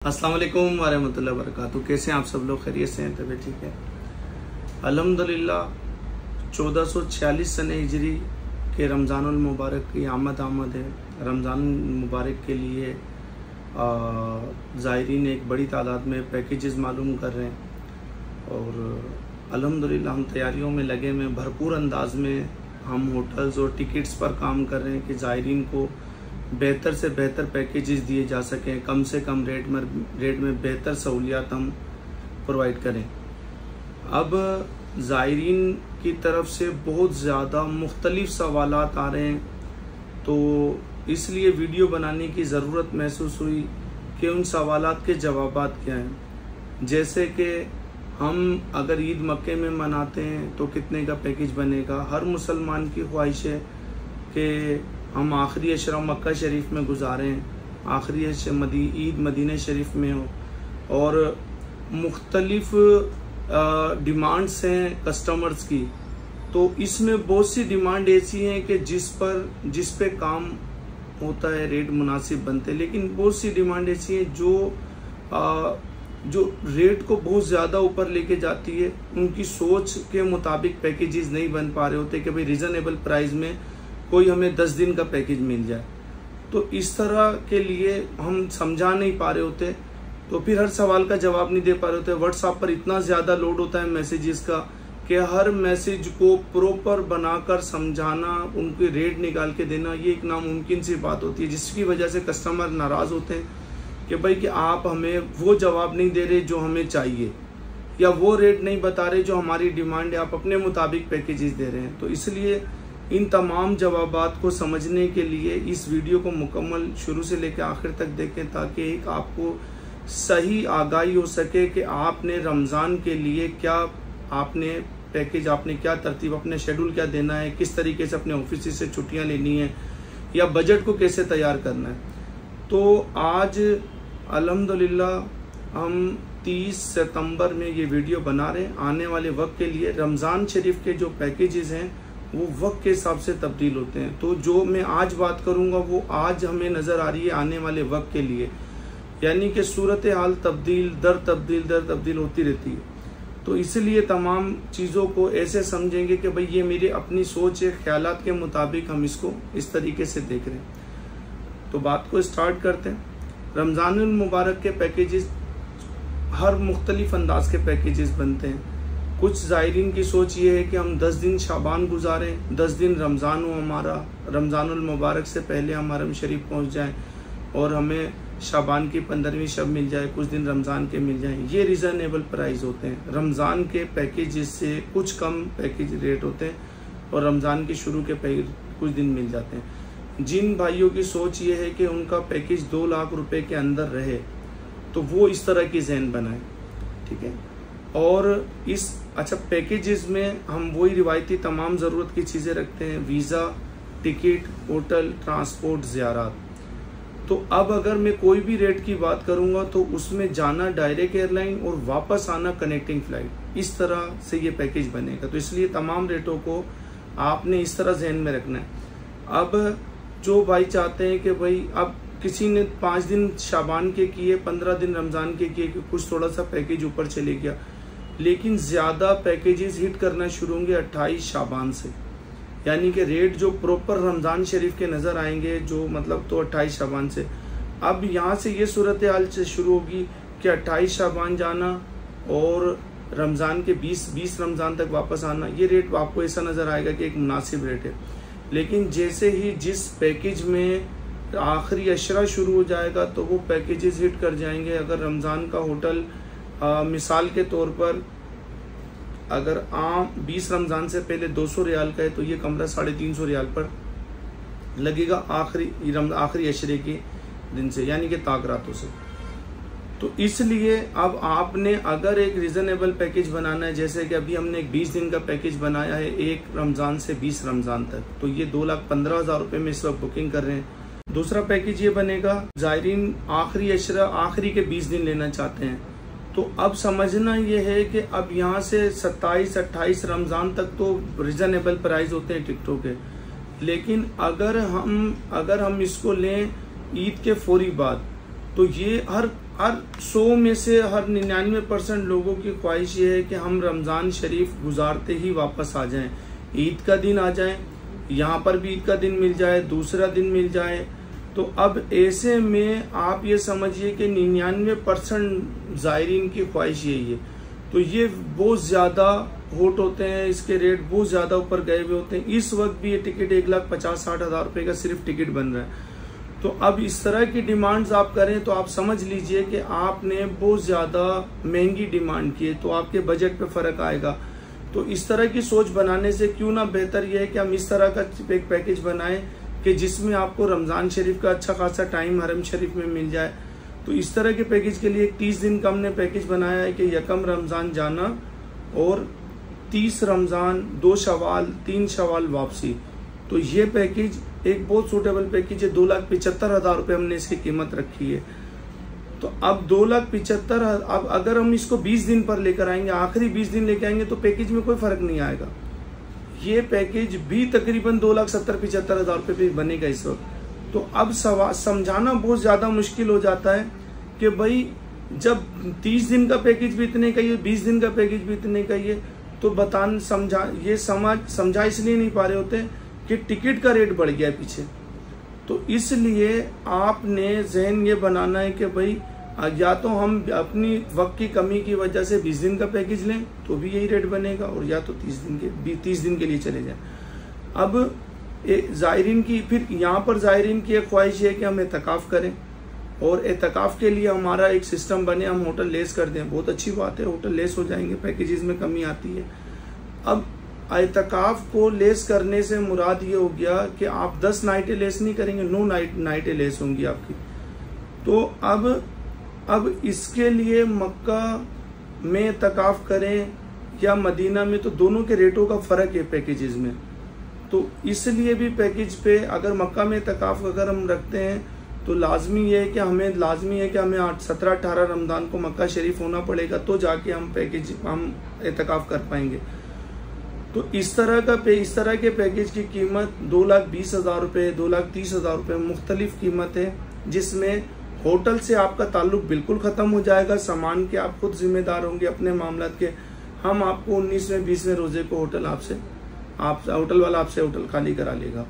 अस्सलाम वालेकुम वरहमतुल्लाहि वबरकातुहू। कैसे हैं आप सब लोग? खैरियत से हैं? तबीयत ठीक है? अल्हम्दुलिल्लाह 1446 सन हिजरी के रमज़ानुल मुबारक की आमद है। रमज़ान मुबारक के लिए ज़ायरीन एक बड़ी तादाद में पैकेजेस मालूम कर रहे हैं और अल्हम्दुलिल्लाह हम तैयारियों में लगे हुए, भरपूर अंदाज में हम होटल्स और टिकट्स पर काम कर रहे हैं कि ज़ायरीन को बेहतर से बेहतर पैकेजेस दिए जा सकें, कम से कम रेट में बेहतर सहूलियात हम प्रोवाइड करें। अब ज़ायरीन की तरफ से बहुत ज़्यादा मुख्तलिफ सवालात आ रहे हैं, तो इसलिए वीडियो बनाने की ज़रूरत महसूस हुई कि उन सवालात के जवाबात क्या हैं। जैसे कि हम अगर ईद मक्के में मनाते हैं तो कितने का पैकेज बनेगा। हर मुसलमान की ख्वाहिश है कि हम आखिरी अशरा मक्का शरीफ में गुजारें, आखिरी ईद मदीना शरीफ में हो, और मुख्तलिफ डिमांड्स हैं कस्टमर्स की। तो इसमें बहुत सी डिमांड ऐसी हैं कि जिस पे काम होता है, रेट मुनासिब बनते हैं, लेकिन बहुत सी डिमांड ऐसी हैं जो रेट को बहुत ज़्यादा ऊपर लेके जाती है। उनकी सोच के मुताबिक पैकेजेस नहीं बन पा रहे होते कि भाई रिजनेबल प्राइस में कोई हमें 10 दिन का पैकेज मिल जाए। तो इस तरह के लिए हम समझा नहीं पा रहे होते, तो फिर हर सवाल का जवाब नहीं दे पा रहे होते। व्हाट्सएप पर इतना ज़्यादा लोड होता है मैसेजेस का कि हर मैसेज को प्रॉपर बनाकर समझाना, उनके रेट निकाल के देना, ये एक नामुमकिन सी बात होती है, जिसकी वजह से कस्टमर नाराज़ होते हैं कि भाई कि आप हमें वो जवाब नहीं दे रहे जो हमें चाहिए, या वो रेट नहीं बता रहे जो हमारी डिमांड है, आप अपने मुताबिक पैकेजेस दे रहे हैं। तो इसलिए इन तमाम जवाबात को समझने के लिए इस वीडियो को मुकम्मल शुरू से लेकर आखिर तक देखें, ताकि एक आपको सही आगाही हो सके कि आपने रमज़ान के लिए क्या आपने क्या तरतीब, अपने शेड्यूल क्या देना है, किस तरीके से अपने ऑफिस से छुट्टियां लेनी है, या बजट को कैसे तैयार करना है। तो आज अल्हम्दुलिल्लाह हम 30 सितंबर में ये वीडियो बना रहे हैं। आने वाले वक्त के लिए रमज़ान शरीफ के जो पैकेजेस हैं वो वक्त के हिसाब से तब्दील होते हैं। तो जो मैं आज बात करूंगा वो आज हमें नज़र आ रही है आने वाले वक्त के लिए, यानी कि सूरत हाल तब्दील दर तब्दील होती रहती है। तो इसलिए तमाम चीज़ों को ऐसे समझेंगे कि भाई ये मेरी अपनी सोच है, ख्यालात के मुताबिक हम इसको इस तरीके से देख रहे हैं। तो बात को स्टार्ट करते हैं। रमज़ानुल मुबारक के पैकेजेस हर मुख्तलिफ अंदाज के पैकेजेस बनते हैं। कुछ ज़ायरीन की सोच ये है कि हम 10 दिन शाबान गुजारें, 10 दिन रमज़ान हो हमारा, रमज़ानुल मुबारक से पहले हम हरम शरीफ पहुंच जाएं और हमें शाबान की 15वीं शब मिल जाए, कुछ दिन रमज़ान के मिल जाएं। ये रीज़नेबल प्राइस होते हैं। रमज़ान के पैकेजेस से कुछ कम पैकेज रेट होते हैं और रमज़ान के शुरू के पैकेज कुछ दिन मिल जाते हैं। जिन भाइयों की सोच ये है कि उनका पैकेज 2 लाख रुपए के अंदर रहे, तो वो इस तरह की ज़हन बनाए, ठीक है। और पैकेजेस में हम वही रिवायती तमाम ज़रूरत की चीज़ें रखते हैं, वीज़ा, टिकट, होटल, ट्रांसपोर्ट, ज़ियारत। तो अब अगर मैं कोई भी रेट की बात करूंगा तो उसमें जाना डायरेक्ट एयरलाइन और वापस आना कनेक्टिंग फ़्लाइट, इस तरह से ये पैकेज बनेगा। तो इसलिए तमाम रेटों को आपने इस तरह जहन में रखना है। अब जो भाई चाहते हैं कि भाई अब किसी ने 5 दिन शाबान के किए, 15 दिन रमज़ान के किए, कि कुछ थोड़ा सा पैकेज ऊपर चले गया, लेकिन ज़्यादा पैकेजेस हिट करना शुरू होंगे 28 शाबान से, यानी कि रेट जो प्रॉपर रमज़ान शरीफ के नज़र आएंगे जो मतलब तो 28 शाबान से। अब यहाँ से ये सूरत हाल से शुरू होगी कि 28 शाबान जाना और रमज़ान के 20 रमज़ान तक वापस आना, ये रेट आपको ऐसा नज़र आएगा कि एक मुनासिब रेट है। लेकिन जैसे ही जिस पैकेज में आखिरी अशरा शुरू हो जाएगा तो वो पैकेजेस हिट कर जाएंगे। अगर रमज़ान का होटल मिसाल के तौर पर अगर आम 20 रमज़ान से पहले 200 रियाल का है तो ये कमरा 350 रियाल पर लगेगा आखिरी अशरे के दिन से, यानी कि ताक रातों से। तो इसलिए अब आपने अगर एक रीज़नेबल पैकेज बनाना है, जैसे कि अभी हमने एक 20 दिन का पैकेज बनाया है 1 रमज़ान से 20 रमज़ान तक, तो ये 2,15,000 रुपये में इस वक्त बुकिंग कर रहे हैं। दूसरा पैकेज ये बनेगा, ज़ायरीन आखिरी अशरा आखिरी के 20 दिन लेना चाहते हैं, तो अब समझना ये है कि अब यहाँ से 27-28 रमज़ान तक तो रीज़नेबल प्राइस होते हैं टिकटों के, लेकिन अगर हम इसको लें ईद के फौरी बाद, तो ये हर 100 में से हर 99% लोगों की ख्वाहिश ये है कि हम रमज़ान शरीफ गुजारते ही वापस आ जाएं, ईद का दिन आ जाए, यहाँ पर भी ईद का दिन मिल जाए, दूसरा दिन मिल जाए। तो अब ऐसे में आप ये समझिए कि 99% ज़ायरीन की ख्वाहिश यही है। तो ये बहुत ज़्यादा होट होते हैं, इसके रेट बहुत ज़्यादा ऊपर गए हुए होते हैं। इस वक्त भी ये टिकट 1,50,60 हज़ार रुपये का सिर्फ टिकट बन रहा है। तो अब इस तरह की डिमांड्स आप करें तो आप समझ लीजिए कि आपने बहुत ज़्यादा महंगी डिमांड की है, तो आपके बजट पे फ़र्क आएगा। तो इस तरह की सोच बनाने से क्यों ना बेहतर यह है कि हम इस तरह का एक पैकेज बनाएं कि जिसमें आपको रमज़ान शरीफ का अच्छा खासा टाइम हरम शरीफ में मिल जाए। तो इस तरह के पैकेज के लिए 30 दिन का हमने पैकेज बनाया है कि 1 रमज़ान जाना और 30 रमज़ान, 2 शवाल, 3 शवाल वापसी। तो ये पैकेज एक बहुत सूटेबल पैकेज है। 2,75,000 रुपये हमने इसकी कीमत रखी है। तो अब 2,75,000, अब अगर हम इसको 20 दिन पर लेकर आएंगे, आखिरी 20 दिन लेकर आएंगे तो पैकेज में कोई फर्क नहीं आएगा। ये पैकेज भी तकरीबन 2,70,000-75,000 रुपये पे बनेगा इस वक्त। तो अब समझाना बहुत ज़्यादा मुश्किल हो जाता है कि भाई जब 30 दिन का पैकेज भी इतने का ही, 20 दिन का पैकेज भी इतने का ही, तो समझा इसलिए नहीं पा रहे होते कि टिकट का रेट बढ़ गया है पीछे। तो इसलिए आपने जहन ये बनाना है कि भाई या तो हम अपनी वक्त की कमी की वजह से 20 दिन का पैकेज लें तो भी यही रेट बनेगा, और या तो 30 दिन के लिए चले जाएं। अब ज़ायरीन की, फिर यहाँ पर ज़ायरीन की एक ख्वाहिश है कि हम एतकाफ़ करें, और एतकाफ़ के लिए हमारा एक सिस्टम बने, हम होटल लेस कर दें। बहुत अच्छी बात है, होटल लेस हो जाएंगे, पैकेजेस में कमी आती है। अब एतकाफ़ को लेस करने से मुराद ये हो गया कि आप 10 नाइटें लेस नहीं करेंगे, 9 नाइटें लेस होंगी आपकी। तो अब इसके लिए मक्का में एतकाफ़ करें या मदीना में, तो दोनों के रेटों का फ़र्क है पैकेजेस में। तो इसलिए भी पैकेज पे अगर मक्का में एतकाफ़ अगर हम रखते हैं तो लाजमी है कि हमें 17-18 रमज़ान को मक्का शरीफ होना पड़ेगा, तो जाके हम एतकाफ़ कर पाएंगे। तो इस तरह के पैकेज की कीमत 2,20,000 रुपये, 2,30,000 रुपये मुख्तलिफ कीमत है, जिसमें होटल से आपका ताल्लुक बिल्कुल ख़त्म हो जाएगा। सामान के आप खुद जिम्मेदार होंगे अपने मामलात के। हम आपको 19वें 20वें रोज़े को होटल वाला आपसे होटल खाली करा लेगा।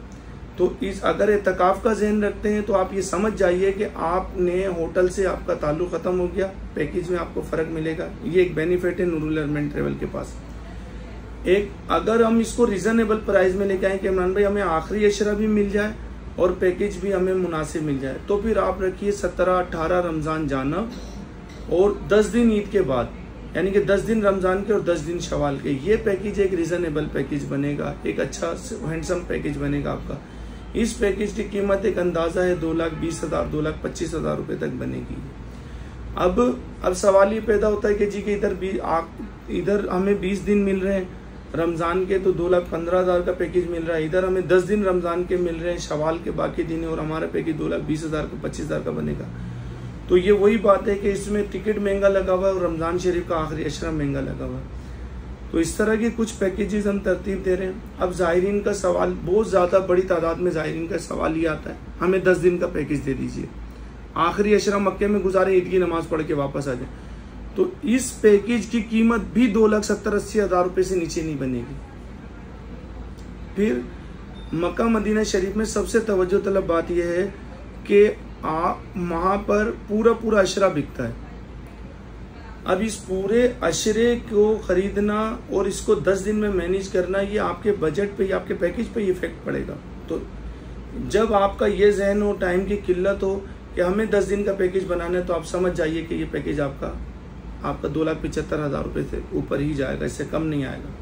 तो अगर एतकाफ़ का ज़हन रखते हैं तो आप ये समझ जाइए कि आपने होटल से आपका ताल्लुक ख़त्म हो गया, पैकेज में आपको फ़र्क मिलेगा। ये एक बेनिफिट है नूरुल अरमान ट्रेवल के पास। एक अगर हम इसको रीज़नेबल प्राइस में लेके आए कि इमरान भाई हमें आखिरी अशरा भी मिल जाए और पैकेज भी हमें मुनासिब मिल जाए, तो फिर आप रखिए 17-18 रमज़ान जाना और 10 दिन ईद के बाद, यानी कि 10 दिन रमज़ान के और 10 दिन शवाल के। ये पैकेज एक रीज़नेबल पैकेज बनेगा, एक अच्छा हैंडसम पैकेज बनेगा आपका। इस पैकेज की कीमत एक अंदाज़ा है 2,20,000 2,25,000 रुपये तक बनेगी। अब सवाल ये पैदा होता है कि जी कि इधर हमें 20 दिन मिल रहे हैं रमज़ान के, तो 2,15,000 का पैकेज मिल रहा है। इधर हमें 10 दिन रमज़ान के मिल रहे हैं शवाल के बाकी दिन, और हमारा पैकेज 2,20,000 का 25,000 का बनेगा। तो ये वही बात है कि इसमें टिकट महंगा लगा हुआ है और रमज़ान शरीफ का आखिरी अशरा महंगा लगा हुआ है। तो इस तरह के कुछ पैकेजेस हम तरतीब दे रहे हैं। अब ज़ायरीन का सवाल, बहुत ज़्यादा बड़ी तादाद में ज़ायरीन का सवाल ये आता है, हमें 10 दिन का पैकेज दे दीजिए, आखिरी अशरा मक्के में गुजारे, ईद की नमाज़ पढ़ के वापस आ जाए। तो इस पैकेज की कीमत भी 2,70,000-80,000 रुपये से नीचे नहीं बनेगी। फिर मक्का मदीना शरीफ में सबसे तवज्जो तलब बात यह है कि वहाँ पर पूरा अशरा बिकता है। अब इस पूरे अशरे को खरीदना और इसको 10 दिन में मैनेज करना, ये आपके बजट पे, आपके पैकेज पे इफेक्ट पड़ेगा। तो जब आपका ये जहन हो, टाइम की किल्लत हो कि हमें 10 दिन का पैकेज बनाना है, तो आप समझ जाइए कि ये पैकेज आपका 2,75,000 रुपये से ऊपर ही जाएगा, इससे कम नहीं आएगा।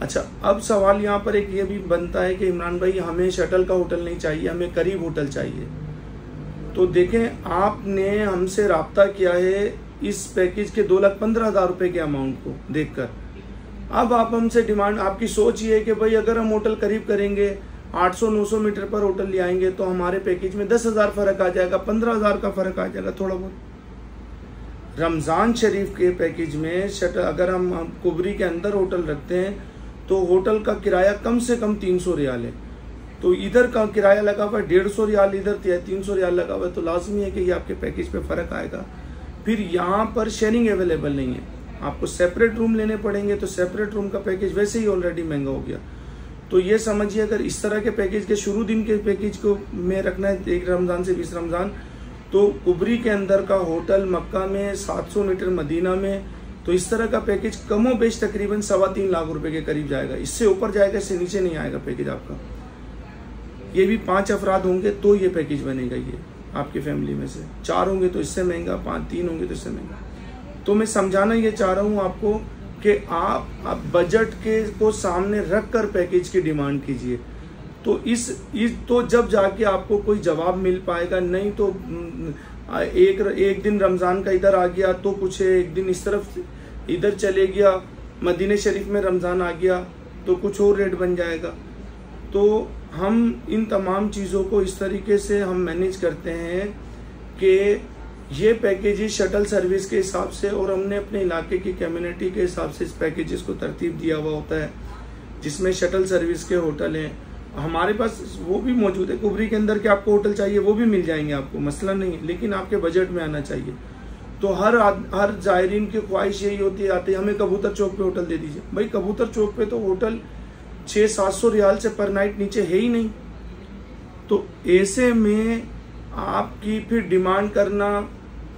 अच्छा, अब सवाल यहाँ पर एक ये भी बनता है कि इमरान भाई हमें शटल का होटल नहीं चाहिए, हमें करीब होटल चाहिए। तो देखें, आपने हमसे रब्ता किया है इस पैकेज के 2,15,000 रुपये के अमाउंट को देखकर। अब आप हमसे डिमांड, आपकी सोच ये है कि भाई अगर हम होटल करीब करेंगे, 800-900 मीटर पर होटल ले आएंगे, तो हमारे पैकेज में 10,000 फ़र्क आ जाएगा, 15,000 का फ़र्क आ जाएगा थोड़ा बहुत। रमज़ान शरीफ के पैकेज में शटल, अगर हम कुबरी के अंदर होटल रखते हैं तो होटल का किराया कम से कम 300 रियाल है। तो इधर का किराया लगा हुआ है 150 रियाल, इधर 300 रियाल लगा हुआ है, तो लाजमी है कि ये आपके पैकेज पे फ़र्क आएगा। फिर यहाँ पर शेयरिंग अवेलेबल नहीं है, आपको सेपरेट रूम लेने पड़ेंगे, तो सेपरेट रूम का पैकेज वैसे ही ऑलरेडी महंगा हो गया। तो ये समझिए अगर इस तरह के पैकेज के शुरू दिन के पैकेज को में रखना है 1 रमज़ान से 20 रमज़ान, तो कुबरी के अंदर का होटल मक्का में 700 मीटर मदीना में, तो इस तरह का पैकेज कमो बेश तकरीबन 3.25 लाख रुपए के करीब जाएगा। इससे ऊपर जाएगा, इससे नीचे नहीं आएगा पैकेज आपका। ये भी 5 अफराद होंगे तो ये पैकेज बनेगा। ये आपकी फैमिली में से 4 होंगे तो इससे महंगा, 3 होंगे तो इससे महंगा। तो मैं समझाना ये चाह रहा हूँ आपको कि आप बजट के को सामने रख कर पैकेज की डिमांड कीजिए, तो तो जब जाके आपको कोई जवाब मिल पाएगा। नहीं तो एक दिन रमज़ान का इधर आ गया तो कुछ है, एक दिन इस तरफ इधर चले गया, मदीने शरीफ में रमज़ान आ गया तो कुछ और रेट बन जाएगा। तो हम इन तमाम चीज़ों को इस तरीके से हम मैनेज करते हैं कि ये पैकेजेस शटल सर्विस के हिसाब से, और हमने अपने इलाके की कम्युनिटी के हिसाब से इस पैकेजेस को तरतीब दिया हुआ होता है, जिसमें शटल सर्विस के होटल हैं हमारे पास, वो भी मौजूद है। कुबरी के अंदर के आपको होटल चाहिए वो भी मिल जाएंगे आपको, मसला नहीं है, लेकिन आपके बजट में आना चाहिए। तो हर जायरीन की ख्वाहिश यही होती है, आते हमें कबूतर चौक पे होटल दे दीजिए। भाई कबूतर चौक पे तो होटल 600-700 रियाल से पर नाइट नीचे है ही नहीं। तो ऐसे में आपकी फिर डिमांड करना,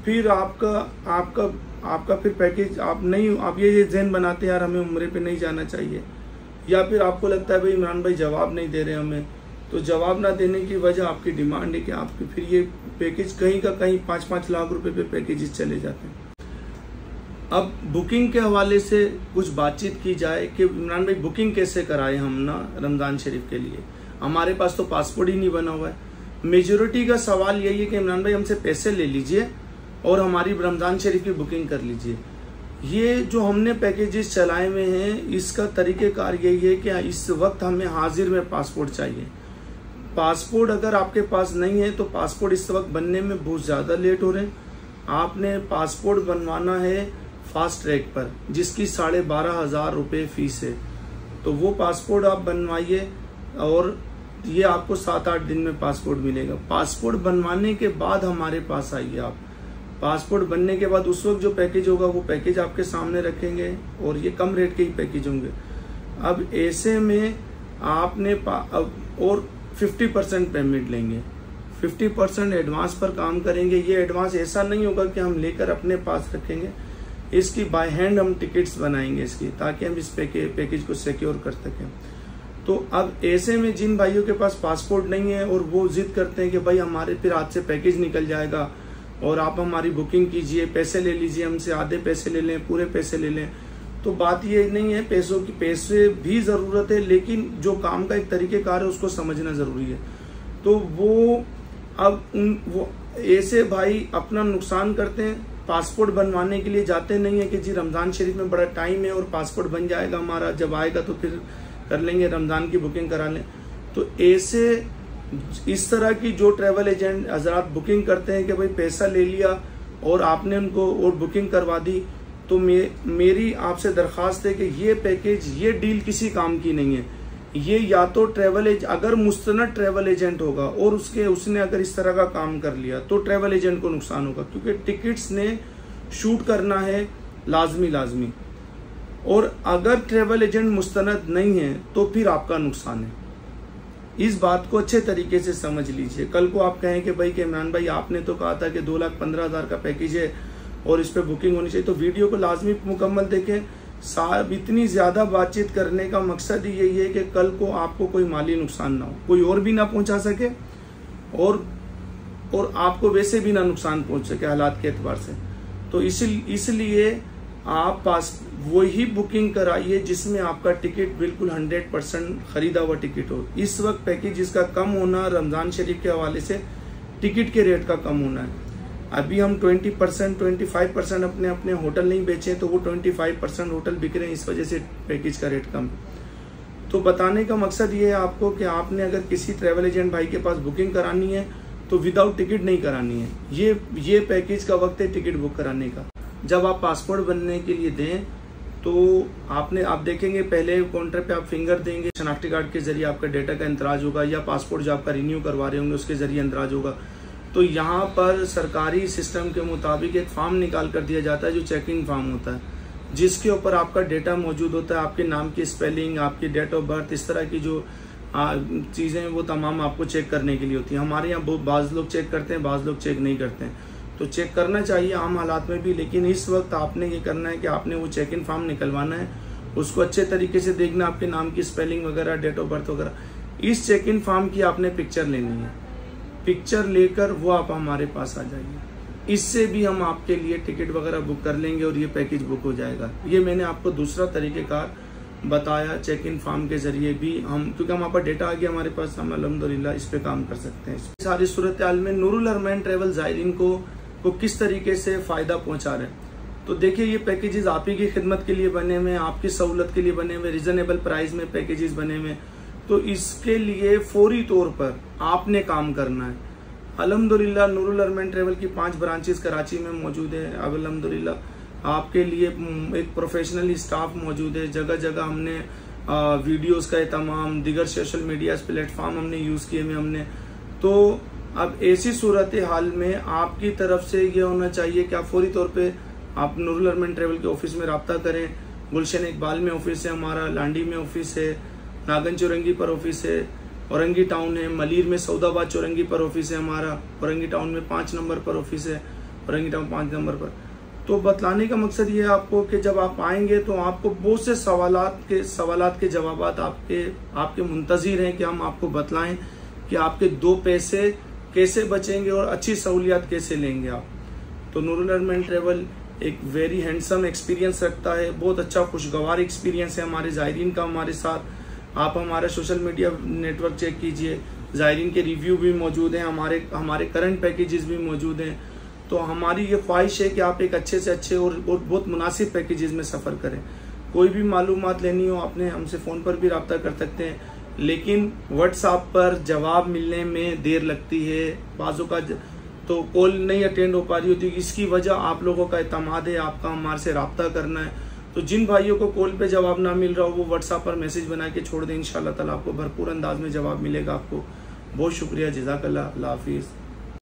फिर आपका फिर पैकेज आप ये जहन बनाते हैं यार हमें उम्रे पे नहीं जाना चाहिए, या फिर आपको लगता है भाई इमरान भाई जवाब नहीं दे रहे हमें, तो जवाब ना देने की वजह आपकी डिमांड है कि आपके फिर ये पैकेज कहीं का कहीं 5-5 लाख रुपए पे पैकेजेस चले जाते हैं। अब बुकिंग के हवाले से कुछ बातचीत की जाए कि इमरान भाई बुकिंग कैसे कराए हम ना रमज़ान शरीफ के लिए। हमारे पास तो पासपोर्ट ही नहीं बना हुआ है। मेजोरिटी का सवाल यही है कि इमरान भाई हमसे पैसे ले लीजिए और हमारी रमज़ान शरीफ की बुकिंग कर लीजिए। ये जो हमने पैकेजेस चलाए हुए हैं इसका तरीक़ेकार यही है कि इस वक्त हमें हाजिर में पासपोर्ट चाहिए। पासपोर्ट अगर आपके पास नहीं है तो पासपोर्ट इस वक्त बनने में बहुत ज़्यादा लेट हो रहे हैं। आपने पासपोर्ट बनवाना है फास्ट ट्रैक पर, जिसकी 12,500 रुपये फ़ीस है, तो वो पासपोर्ट आप बनवाइए और ये आपको 7-8 दिन में पासपोर्ट मिलेगा। पासपोर्ट बनवाने के बाद हमारे पास आइए आप। पासपोर्ट बनने के बाद उस वक्त जो पैकेज होगा वो पैकेज आपके सामने रखेंगे और ये कम रेट के ही पैकेज होंगे। अब ऐसे में आपने और 50% पेमेंट लेंगे, 50% एडवांस पर काम करेंगे। ये एडवांस ऐसा नहीं होगा कि हम लेकर अपने पास रखेंगे, इसकी बाय हैंड हम टिकट्स बनाएंगे इसकी, ताकि हम इस पैकेज को सिक्योर कर सकें। तो अब ऐसे में जिन भाइयों के पास पासपोर्ट नहीं है और वो जिद करते हैं कि भाई हमारे फिर हाथ से पैकेज निकल जाएगा और आप हमारी बुकिंग कीजिए, पैसे ले लीजिए हमसे, आधे पैसे ले लें, पूरे पैसे ले लें, तो बात ये नहीं है। पैसे भी ज़रूरत है, लेकिन जो काम का एक तरीक़ेकार है उसको समझना ज़रूरी है। तो वो ऐसे भाई अपना नुकसान करते हैं। पासपोर्ट बनवाने के लिए जाते नहीं है कि जी रमज़ान शरीफ में बड़ा टाइम है और पासपोर्ट बन जाएगा हमारा, जब आएगा तो फिर कर लेंगे, रमज़ान की बुकिंग करा लें। तो ऐसे इस तरह की जो ट्रैवल एजेंट हजरात बुकिंग करते हैं कि भाई पैसा ले लिया और आपने उनको और बुकिंग करवा दी, तो मेरी आपसे दरख्वास्त है कि ये पैकेज, ये डील किसी काम की नहीं है। ये या तो अगर मुस्तनद ट्रैवल एजेंट होगा और उसने अगर इस तरह का काम कर लिया तो ट्रैवल एजेंट को नुकसान होगा, क्योंकि टिकट्स ने शूट करना है लाजमी, और अगर ट्रैवल एजेंट मुस्तनद नहीं है तो फिर आपका नुकसान है। इस बात को अच्छे तरीके से समझ लीजिए। कल को आप कहें कि भाई इमरान भाई आपने तो कहा था कि 2,15,000 का पैकेज है और इस पर बुकिंग होनी चाहिए, तो वीडियो को लाजमी मुकम्मल देखें। साहब इतनी ज़्यादा बातचीत करने का मकसद ही यही है कि कल को आपको कोई माली नुकसान ना हो, कोई और भी ना पहुंचा सके और आपको वैसे भी ना नुकसान पहुंच सके हालात के एतबार से। तो इसलिए आप पास वही बुकिंग कराइए जिसमें आपका टिकट बिल्कुल 100% खरीदा हुआ टिकट हो। इस वक्त पैकेज इसका कम होना रमज़ान शरीफ के हवाले से टिकट के रेट का कम होना है। अभी हम 20% 25% अपने होटल नहीं बेचे, तो वो 25% होटल बिक रहे हैं, इस वजह से पैकेज का रेट कम। तो बताने का मकसद ये है आपको कि आपने अगर किसी ट्रैवल एजेंट भाई के पास बुकिंग करानी है तो विदाउट टिकट नहीं करानी है। ये पैकेज का वक्त है टिकट बुक कराने का। जब आप पासपोर्ट बनने के लिए दें तो आप देखेंगे पहले काउंटर पे आप फिंगर देंगे, शनाख्ती कार्ड के जरिए आपका डेटा का इंतराज होगा, या पासपोर्ट जो आपका रिन्यू करवा रहे होंगे उसके जरिए इंतराज होगा। तो यहाँ पर सरकारी सिस्टम के मुताबिक एक फॉर्म निकाल कर दिया जाता है जो चेकिंग फॉर्म होता है, जिसके ऊपर आपका डेटा मौजूद होता है, आपके नाम की स्पेलिंग, आपकी डेट ऑफ बर्थ, इस तरह की जो चीज़ें वो तमाम आपको चेक करने के लिए होती है। हमारे यहाँ बाज़ लोग चेक करते हैं, बाज़ लोग चेक नहीं करते हैं, तो चेक करना चाहिए आम हालात में भी। लेकिन इस वक्त आपने ये करना है कि आपने वो चेक इन फॉर्म निकलवाना है, उसको अच्छे तरीके से देखना, आपके नाम की स्पेलिंग वगैरह, डेट ऑफ बर्थ वगैरह। इस चेक इन फॉर्म की आपने पिक्चर लेनी है, पिक्चर लेकर वो आप हमारे पास आ जाइए। इससे भी हम आपके लिए टिकट वगैरह बुक कर लेंगे और ये पैकेज बुक हो जाएगा। ये मैंने आपको दूसरा तरीक़ेकार बताया, चेक इन फॉर्म के जरिए भी हम, क्योंकि हमारे पास डेटा आ गया हमारे पास, हम अल्हम्दुलिल्लाह इस पे काम कर सकते हैं। सारी सूरत हाल में नूरुल अरमान ट्रैवल ज़ायरीन को किस तरीके से फ़ायदा पहुंचा रहे हैं। तो देखिए, ये पैकेजेस आप ही की खिदमत के लिए बने हुए, आपकी सहूलत के लिए बने हुए, रिजनेबल प्राइस में पैकेजेस बने हुए। तो इसके लिए फौरी तौर पर आपने काम करना है। अल्हम्दुलिल्लाह नूरुल अरमान ट्रैवल की 5 ब्रांचेस कराची में मौजूद है। अब अल्हम्दुलिल्लाह आपके लिए एक प्रोफेशनल स्टाफ मौजूद है। जगह जगह हमने वीडियोस का तमाम दीगर सोशल मीडिया प्लेटफॉर्म हमने यूज़ किए में हमने। तो अब ऐसी सूरत हाल में आपकी तरफ से ये होना चाहिए कि आप फौरी तौर पे आप नूरुल अरमान ट्रैवल के ऑफिस में रब्ता करें। गुलशन इकबाल में ऑफिस है हमारा, लांडी में ऑफिस है, नागन चौरंगी पर ऑफिस है, औरंगी टाउन है, मलीर में सऊदाबाद चौरंगी पर ऑफिस है हमारा, औरंगी टाउन में 5 नंबर पर ऑफिस है, औरंगी टाउन 5 नंबर पर। तो बतलाने का मकसद ये है आपको कि जब आप आएंगे तो आपको बहुत से सवालात के जवाब आपके मुंतज़िर हैं कि हम आपको बतलाएं कि आपके 2 पैसे कैसे बचेंगे और अच्छी सहूलियत कैसे लेंगे आप। तो नूरुल अरमान ट्रैवल एक वेरी हैंडसम एक्सपीरियंस रखता है, बहुत अच्छा खुशगवार एक्सपीरियंस है हमारे ज़ायरीन का हमारे साथ। आप हमारा सोशल मीडिया नेटवर्क चेक कीजिए, ज़ायरीन के रिव्यू भी मौजूद हैं, हमारे करंट पैकेजेस भी मौजूद हैं। तो हमारी ये ख्वाहिश है कि आप एक अच्छे से अच्छे और बहुत मुनासिब पैकेजेस में सफ़र करें। कोई भी मालूमात लेनी हो आपने हमसे फ़ोन पर भी रब्ता कर सकते हैं, लेकिन व्हाट्सएप पर जवाब मिलने में देर लगती है, बाज़ों का तो कॉल नहीं अटेंड हो पा रही होती। इसकी वजह आप लोगों का एतमाद है, आपका हमारे से रब्ता करना है। तो जिन भाइयों को कॉल पे जवाब ना मिल रहा हो वो व्हाट्सएप पर मैसेज बना के छोड़ दें, इंशाअल्लाह ताला आपको भरपूर अंदाज में जवाब मिलेगा। आपको बहुत शुक्रिया, जज़ाकल्लाह, अल्लाह हाफिज़।